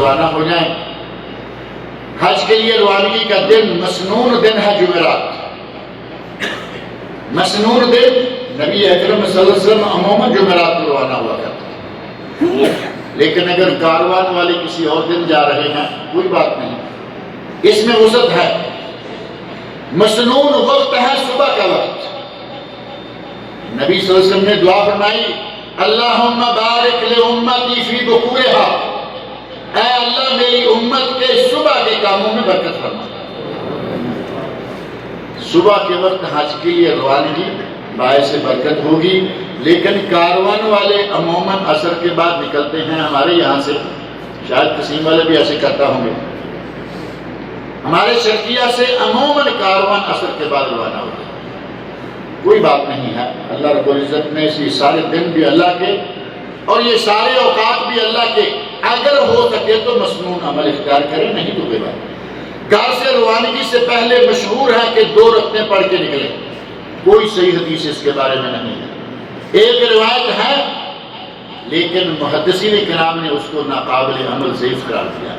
روانہ ہو جائیں۔ حج کے لیے روانگی کا دن مسنون دن ہے جمعرات، مسنون دن۔ نبی اکرم صلی اللہ علیہ وسلم عموماً جمعرات کو روانہ ہوا کرتے، لیکن اگر کاروان والے کسی اور دن جا رہے ہیں کوئی بات نہیں، اس میں وسعت ہے۔ مسنون وقت ہے صبح کا وقت۔ نبی صلی اللہ علیہ وسلم نے دعا فرمائی، اللہم بارک لامتی فی بکورہا، اے اللہ میری امت کے صبح کے کاموں میں برکت فرما۔ صبح کے وقت حج کے لیے روانگی باعث برکت ہوگی، لیکن کاروان والے عموماً عصر کے بعد نکلتے ہیں۔ ہمارے یہاں سے شاید قسیم والے بھی ایسے کرتا ہوں گے، ہمارے شرقیہ سے عموماً کاروان عصر کے بعد روانہ ہوتے ہیں۔ کوئی بات نہیں ہے، اللہ رب العزت نے یہ سارے دن بھی اللہ کے اور یہ سارے اوقات بھی اللہ کے، اگر ہو سکے تو مسنون عمل اختیار کریں، نہیں تو کوئی بات نہیں۔ گھر سے روانگی سے پہلے مشہور ہے کہ 2 رکعتیں پڑھ کے نکلیں، کوئی صحیح حدیث اس کے بارے میں نہیں ہے۔ ایک روایت ہے لیکن محدثین کرام نے اس کو ناقابل عمل ضعیف قرار دیا۔